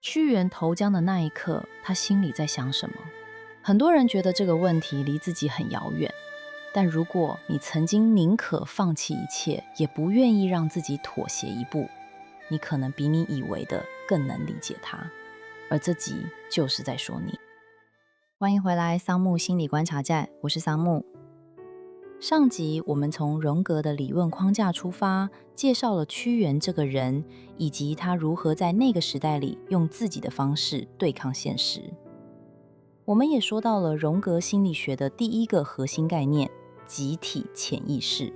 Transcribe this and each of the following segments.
屈原投江的那一刻，他心里在想什么？很多人觉得这个问题离自己很遥远，但如果你曾经宁可放弃一切，也不愿意让自己妥协一步，你可能比你以为的更能理解他。而这集就是在说你。欢迎回来桑木心理观察站，我是桑木。上集我们从荣格的理论框架出发，介绍了屈原这个人，以及他如何在那个时代里用自己的方式对抗现实。我们也说到了荣格心理学的第一个核心概念——集体潜意识。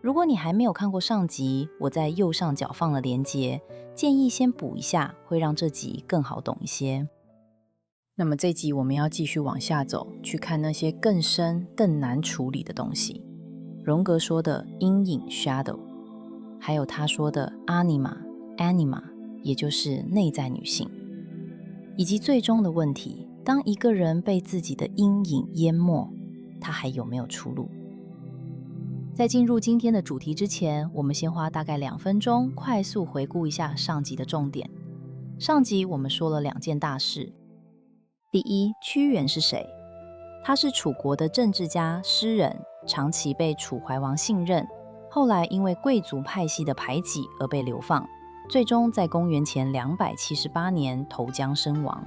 如果你还没有看过上集，我在右上角放了连结，建议先补一下，会让这集更好懂一些。那么这集我们要继续往下走，去看那些更深、更难处理的东西。荣格说的阴影 shadow， 还有他说的 anima， 也就是内在女性，以及最终的问题，当一个人被自己的阴影淹没，他还有没有出路？在进入今天的主题之前，我们先花大概2分钟快速回顾一下上集的重点。上集我们说了2件大事。第一，屈原是谁？他是楚国的政治家、诗人，长期被楚怀王信任，后来因为贵族派系的排挤而被流放，最终在公元前278年投江身亡。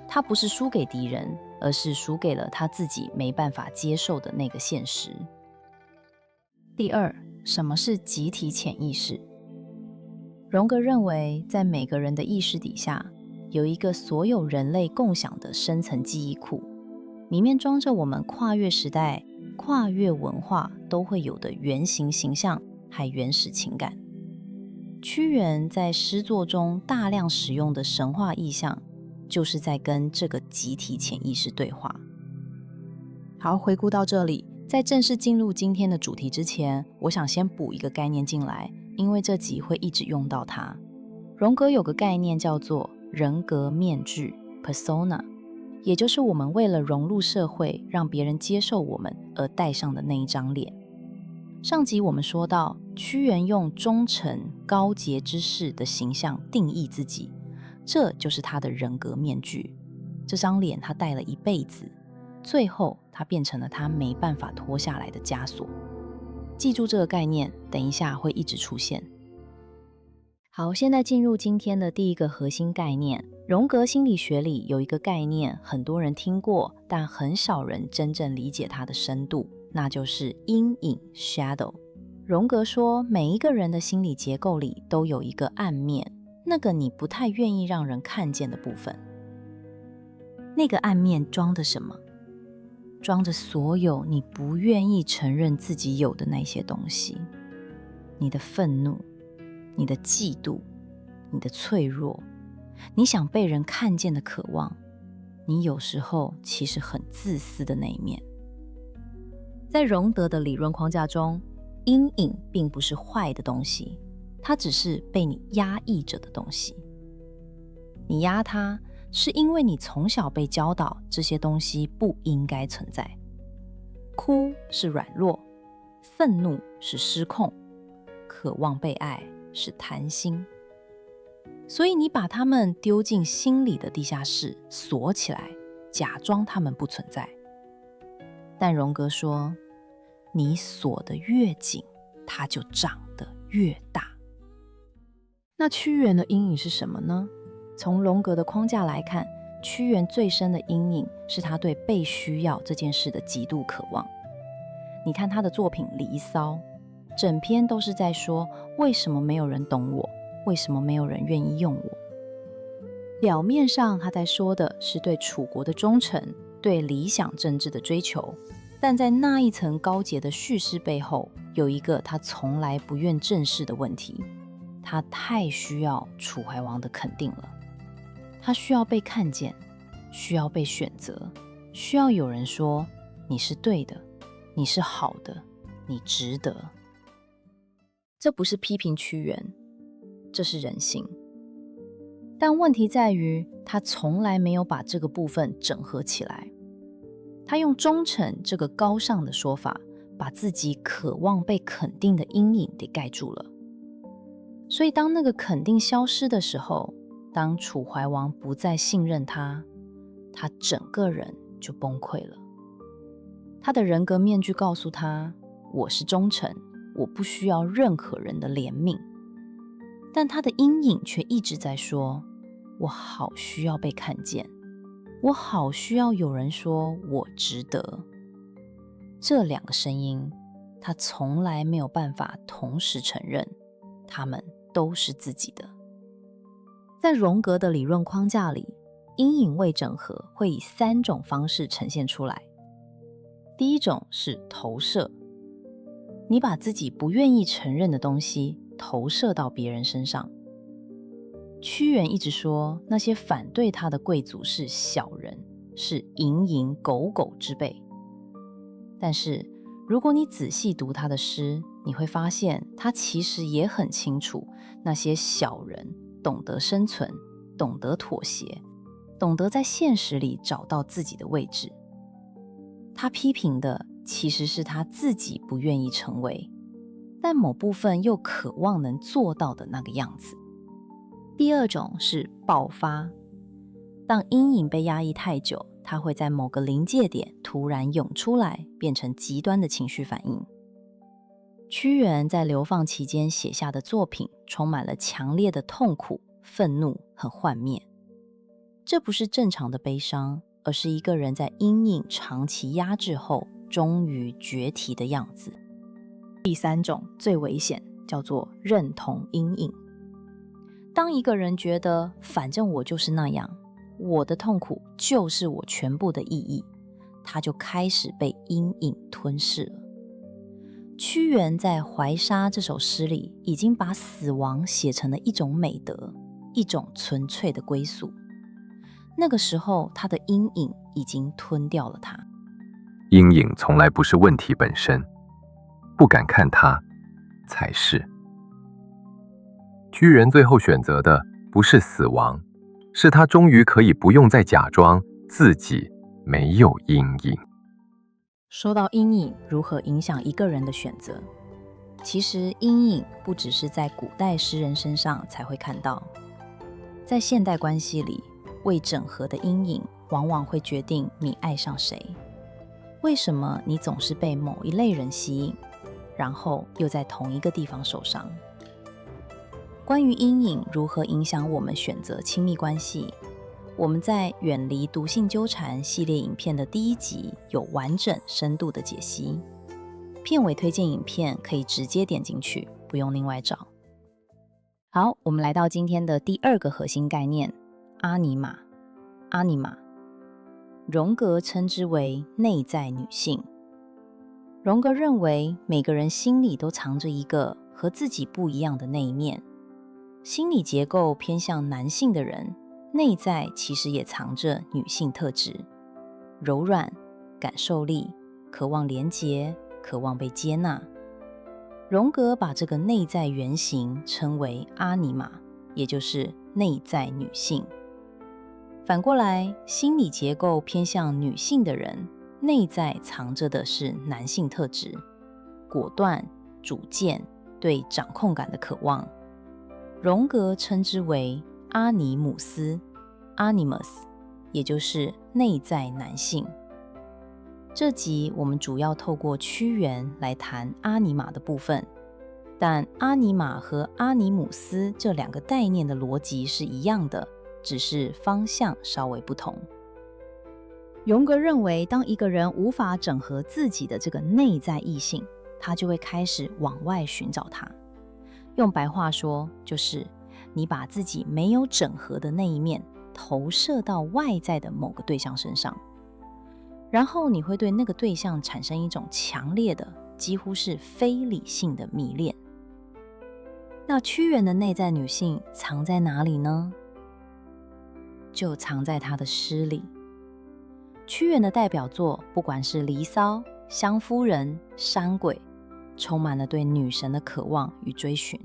他不是输给敌人，而是输给了他自己没办法接受的那个现实。第二，什么是集体潜意识？荣格认为，在每个人的意识底下，有一个所有人类共享的深层记忆库，里面装着我们跨越时代、跨越文化都会有的原型形象和原始情感。屈原在诗作中大量使用的神话意象，就是在跟这个集体潜意识对话。好，回顾到这里，在正式进入今天的主题之前，我想先补一个概念进来，因为这集会一直用到它。荣格有个概念叫做人格面具 persona， 也就是我们为了融入社会，让别人接受我们而戴上的那一张脸。上集我们说到，屈原用忠臣高洁之士的形象定义自己，这就是他的人格面具。这张脸他戴了一辈子，最后他变成了他没办法脱下来的枷锁。记住这个概念，等一下会一直出现。好，现在进入今天的第一个核心概念。荣格心理学里有一个概念，很多人听过，但很少人真正理解它的深度，那就是阴影 shadow。 荣格说，每一个人的心理结构里都有一个暗面，那个你不太愿意让人看见的部分。那个暗面装的什么？装着所有你不愿意承认自己有的那些东西。你的愤怒，你的嫉妒，你的脆弱，你想被人看见的渴望，你有时候其实很自私的那一面。在荣德的理论框架中，阴影并不是坏的东西，它只是被你压抑着的东西。你压它，是因为你从小被教导这些东西不应该存在。哭是软弱，愤怒是失控，渴望被爱是贪心，所以你把它们丢进心里的地下室，锁起来，假装它们不存在。但荣格说，你锁得越紧，它就长得越大。那屈原的阴影是什么呢？从荣格的框架来看，屈原最深的阴影是他对被需要这件事的极度渴望。你看他的作品《离骚》，整篇都是在说，为什么没有人懂我？为什么没有人愿意用我？表面上他在说的是对楚国的忠诚，对理想政治的追求，但在那一层高洁的叙事背后，有一个他从来不愿正视的问题。他太需要楚怀王的肯定了，他需要被看见，需要被选择，需要有人说你是对的，你是好的，你值得。这不是批评屈原，这是人性。但问题在于，他从来没有把这个部分整合起来。他用忠诚这个高尚的说法，把自己渴望被肯定的阴影给盖住了。所以当那个肯定消失的时候，当楚怀王不再信任他，他整个人就崩溃了。他的人格面具告诉他，我是忠臣，我不需要任何人的怜悯。但他的阴影却一直在说，我好需要被看见，我好需要有人说我值得。这两个声音，他从来没有办法同时承认，他们都是自己的。在荣格的理论框架里，阴影未整合会以3种方式呈现出来。第一种是投射，你把自己不愿意承认的东西投射到别人身上。屈原一直说那些反对他的贵族是小人，是蝇营狗苟之辈。但是如果你仔细读他的诗，你会发现他其实也很清楚，那些小人懂得生存，懂得妥协，懂得在现实里找到自己的位置。他批评的其实是他自己不愿意成为，但某部分又渴望能做到的那个样子。第二种是爆发，当阴影被压抑太久，它会在某个临界点突然涌出来，变成极端的情绪反应。屈原在流放期间写下的作品充满了强烈的痛苦、愤怒和幻灭。这不是正常的悲伤，而是一个人在阴影长期压制后终于决堤的样子。第三种最危险，叫做认同阴影。当一个人觉得反正我就是那样，我的痛苦就是我全部的意义，他就开始被阴影吞噬了。屈原在《怀沙》这首诗里已经把死亡写成了一种美德，一种纯粹的归宿。那个时候他的阴影已经吞掉了他。阴影从来不是问题本身，不敢看它才是。屈原最后选择的不是死亡，是他终于可以不用再假装自己没有阴影。说到阴影如何影响一个人的选择，其实阴影不只是在古代诗人身上才会看到，在现代关系里，未整合的阴影往往会决定你爱上谁。为什么你总是被某一类人吸引，然后又在同一个地方受伤？关于阴影如何影响我们选择亲密关系，我们在《远离毒性纠缠》系列影片的第1集有完整深度的解析。片尾推荐影片可以直接点进去，不用另外找。好，我们来到今天的第2个核心概念，阿尼玛。阿尼玛，荣格称之为内在女性。荣格认为每个人心里都藏着一个和自己不一样的那一面。心理结构偏向男性的人，内在其实也藏着女性特质，柔软、感受力、渴望连结、渴望被接纳。荣格把这个内在原型称为阿尼玛，也就是内在女性。反过来，心理结构偏向女性的人，内在藏着的是男性特质，果断、主见、对掌控感的渴望。荣格称之为阿尼姆斯 （Animus）， 也就是内在男性。这集我们主要透过屈原来谈阿尼玛的部分，但阿尼玛和阿尼姆斯这2个概念的逻辑是一样的，只是方向稍微不同。荣格认为，当一个人无法整合自己的这个内在异性，他就会开始往外寻找它。用白话说，就是你把自己没有整合的那一面投射到外在的某个对象身上，然后你会对那个对象产生一种强烈的，几乎是非理性的迷恋。那屈原的内在女性藏在哪里呢？就藏在他的诗里。屈原的代表作，不管是《离骚》、《湘夫人》、《山鬼》，充满了对女神的渴望与追寻。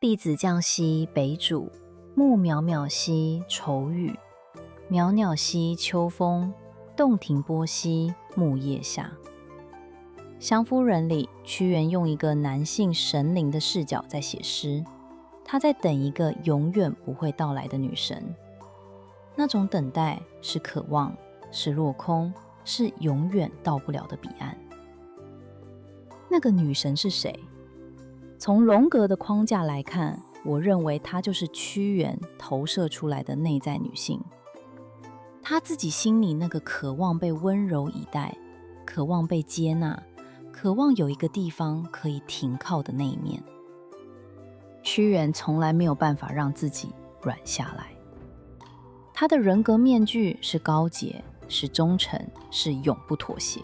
弟子降兮北渚，木渺渺兮愁雨，袅袅兮秋风，洞庭波兮木叶下。湘夫人里，屈原用一个男性神灵的视角在写诗，他在等一个永远不会到来的女神。那种等待是渴望，是落空，是永远到不了的彼岸。那个女神是谁？从荣格的框架来看，我认为她就是屈原投射出来的内在女性。她自己心里那个渴望被温柔以待，渴望被接纳，渴望有一个地方可以停靠的那一面。屈原从来没有办法让自己软下来。他的人格面具是高洁，是忠诚，是永不妥协。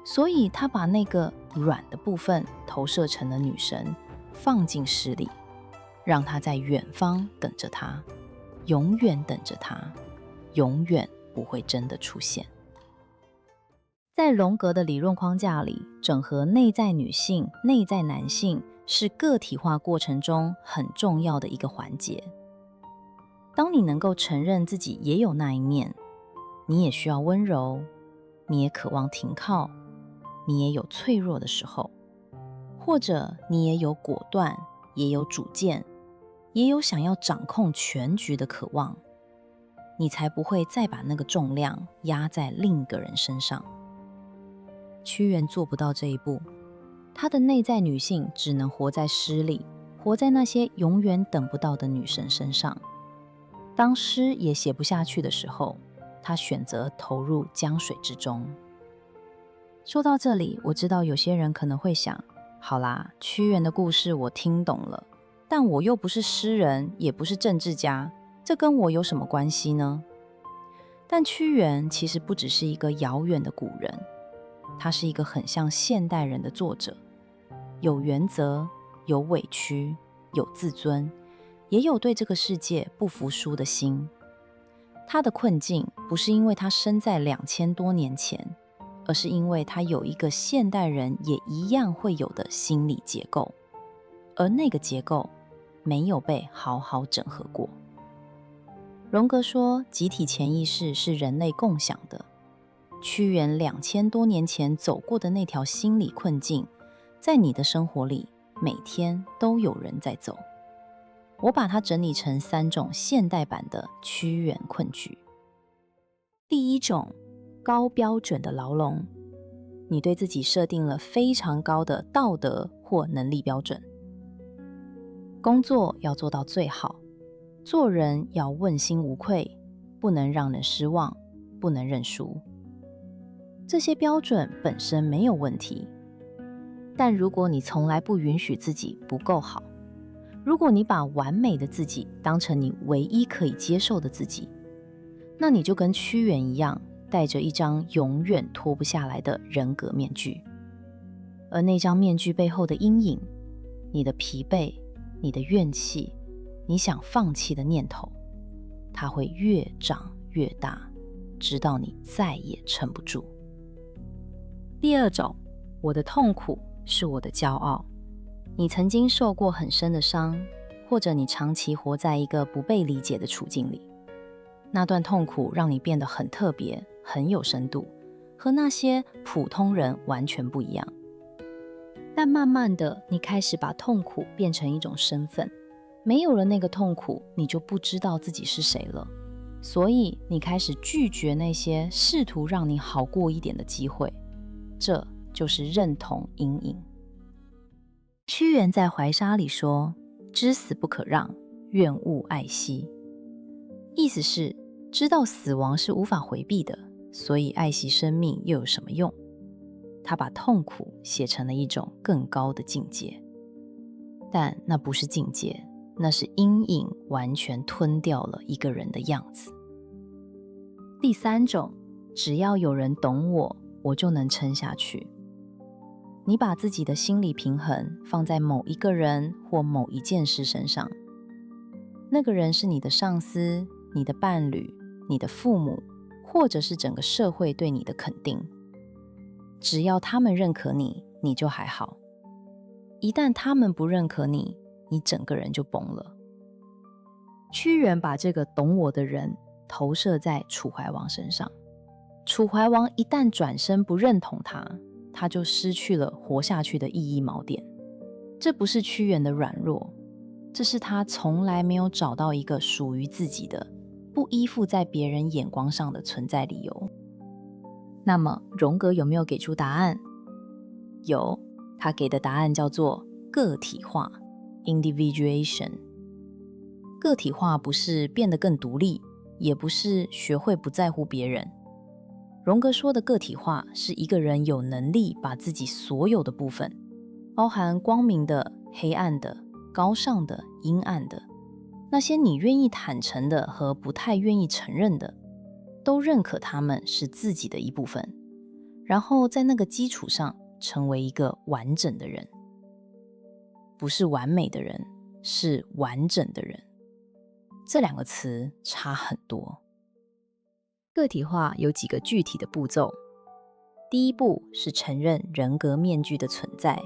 所以他把那个软的部分投射成了女神，放进诗里，让她在远方等着他，永远等着他，永远不会真的出现。在荣格的理论框架里，整合内在女性、内在男性是个体化过程中很重要的一个环节。当你能够承认自己也有那一面，你也需要温柔，你也渴望停靠，你也有脆弱的时候，或者你也有果断，也有主见，也有想要掌控全局的渴望，你才不会再把那个重量压在另一个人身上。屈原做不到这一步，他的内在女性只能活在诗里，活在那些永远等不到的女神身上。当诗也写不下去的时候，他选择投入江水之中。说到这里，我知道有些人可能会想，好啦，屈原的故事我听懂了，但我又不是诗人，也不是政治家，这跟我有什么关系呢？但屈原其实不只是一个遥远的古人，他是一个很像现代人的作者，有原则，有委屈，有自尊，也有对这个世界不服输的心。他的困境不是因为他生在2000多年前，而是因为他有一个现代人也一样会有的心理结构，而那个结构没有被好好整合过。荣格说，集体潜意识是人类共享的。屈原2000多年前走过的那条心理困境，在你的生活里每天都有人在走。我把它整理成3种现代版的屈原困局。第一种，高标准的牢笼，你对自己设定了非常高的道德或能力标准。工作要做到最好，做人要问心无愧，不能让人失望，不能认输。这些标准本身没有问题，但如果你从来不允许自己不够好，如果你把完美的自己当成你唯一可以接受的自己，那你就跟屈原一样，戴着一张永远脱不下来的人格面具。而那张面具背后的阴影，你的疲惫，你的怨气，你想放弃的念头，它会越长越大，直到你再也撑不住。第二种，我的痛苦是我的骄傲。你曾经受过很深的伤，或者你长期活在一个不被理解的处境里。那段痛苦让你变得很特别，很有深度，和那些普通人完全不一样。但慢慢的，你开始把痛苦变成一种身份，没有了那个痛苦，你就不知道自己是谁了。所以你开始拒绝那些试图让你好过一点的机会，这就是认同阴影。屈原在怀沙里说，知死不可让，愿勿爱惜。意思是，知道死亡是无法回避的，所以爱惜生命又有什么用？他把痛苦写成了一种更高的境界，但那不是境界，那是阴影完全吞掉了一个人的样子。第三种，只要有人懂我，我就能撑下去。你把自己的心理平衡放在某一个人或某一件事身上，那个人是你的上司、你的伴侣、你的父母，或者是整个社会对你的肯定。只要他们认可你，你就还好。一旦他们不认可你，你整个人就崩了。屈原把这个懂我的人投射在楚怀王身上，楚怀王一旦转身不认同他，他就失去了活下去的意义锚点。这不是屈原的软弱，这是他从来没有找到一个属于自己的、不依附在别人眼光上的存在理由。那么，荣格有没有给出答案？有，他给的答案叫做个体化 （individuation）。个体化不是变得更独立，也不是学会不在乎别人。荣格说的个体化是一个人有能力把自己所有的部分，包含光明的、黑暗的、高尚的、阴暗的，那些你愿意坦诚的和不太愿意承认的，都认可他们是自己的一部分，然后在那个基础上成为一个完整的人。不是完美的人，是完整的人。这两个词差很多。个体化有几个具体的步骤。第一步是承认人格面具的存在，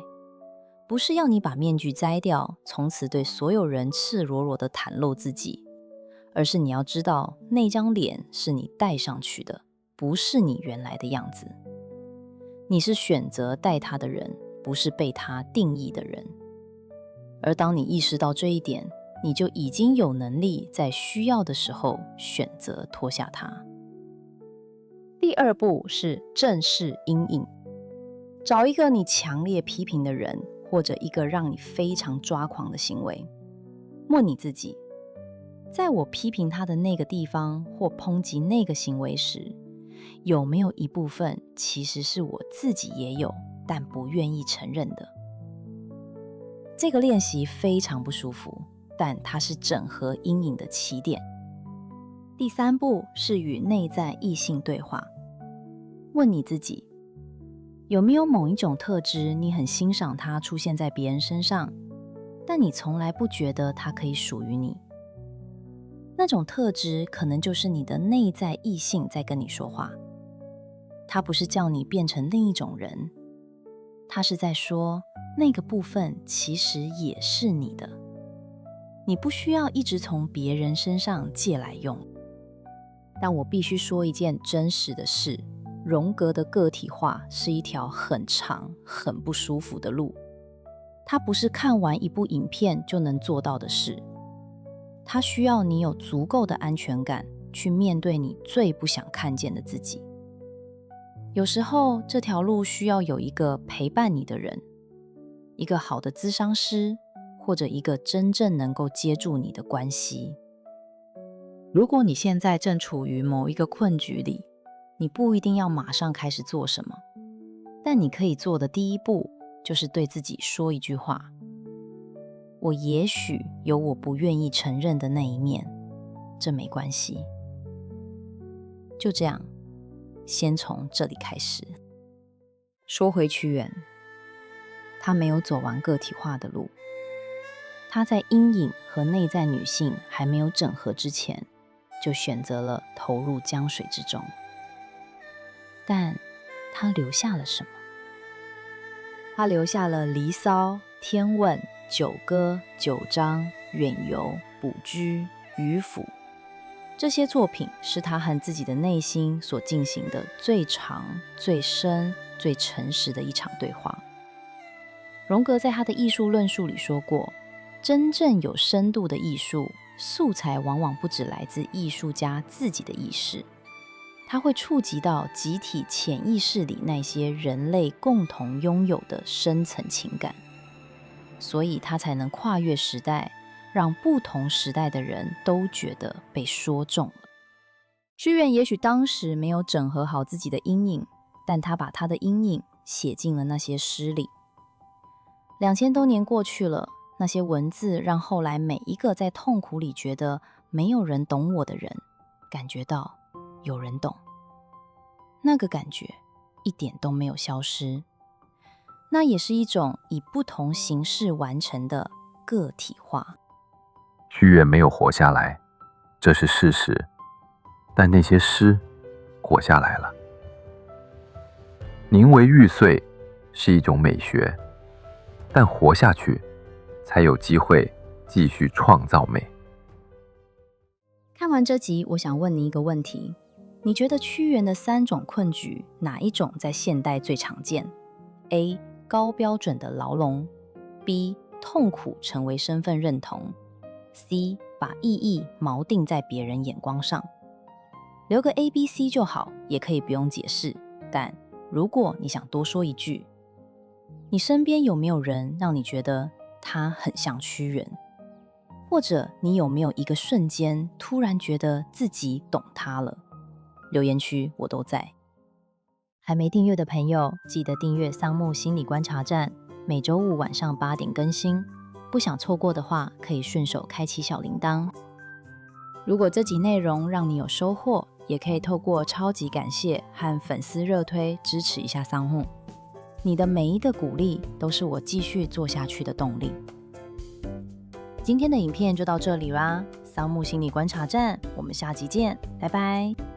不是要你把面具摘掉，从此对所有人赤裸裸地袒露自己，而是你要知道那张脸是你戴上去的，不是你原来的样子。你是选择戴它的人，不是被它定义的人。而当你意识到这一点，你就已经有能力在需要的时候选择脱下它。第二步是正视阴影，找一个你强烈批评的人，或者一个让你非常抓狂的行为，问你自己，在我批评他的那个地方或抨击那个行为时，有没有一部分其实是我自己也有，但不愿意承认的？这个练习非常不舒服，但它是整合阴影的起点。第三步是与内在异性对话，问你自己，有没有某一种特质你很欣赏它出现在别人身上，但你从来不觉得它可以属于你？那种特质可能就是你的内在异性在跟你说话，它不是叫你变成另一种人，它是在说那个部分其实也是你的，你不需要一直从别人身上借来用。但我必须说一件真实的事，荣格的个体化是一条很长、很不舒服的路。它不是看完一部影片就能做到的事。它需要你有足够的安全感，去面对你最不想看见的自己。有时候，这条路需要有一个陪伴你的人，一个好的咨商师，或者一个真正能够接住你的关系。如果你现在正处于某一个困局里，你不一定要马上开始做什么，但你可以做的第一步就是对自己说一句话：我也许有我不愿意承认的那一面，这没关系。就这样，先从这里开始。说回屈原，他没有走完个体化的路，他在阴影和内在女性还没有整合之前，就选择了投入江水之中。但他留下了什么？他留下了《离骚》《天问》《九歌》《九章》《远游》《卜居》《渔父》，这些作品是他和自己的内心所进行的最长、最深、最诚实的一场对话。荣格在他的艺术论述里说过，真正有深度的艺术，素材往往不只来自艺术家自己的意识，它会触及到集体潜意识里那些人类共同拥有的深层情感，所以它才能跨越时代，让不同时代的人都觉得被说中了。屈原也许当时没有整合好自己的阴影，但他把他的阴影写进了那些诗里。2000多年过去了，那些文字让后来每一个在痛苦里觉得没有人懂我的人，感觉到有人懂。那个感觉一点都没有消失，那也是一种以不同形式完成的个体化。屈原没有活下来，这是事实，但那些诗活下来了。宁为玉碎是一种美学，但活下去才有机会继续创造美。看完这集，我想问你一个问题，你觉得屈原的3种困局，哪一种在现代最常见？ A. 高标准的牢笼， B. 痛苦成为身份认同， C. 把意义锚定在别人眼光上。留个 A、B、C 就好，也可以不用解释。但如果你想多说一句，你身边有没有人让你觉得他很像屈原？或者你有没有一个瞬间突然觉得自己懂他了？留言区我都在。还没订阅的朋友，记得订阅桑木心理观察站，每周五晚上8点更新。不想错过的话，可以顺手开启小铃铛。如果这集内容让你有收获，也可以透过超级感谢和粉丝热推支持一下桑木。你的每一个鼓励都是我继续做下去的动力。今天的影片就到这里啦，桑木心理观察站，我们下集见，拜拜。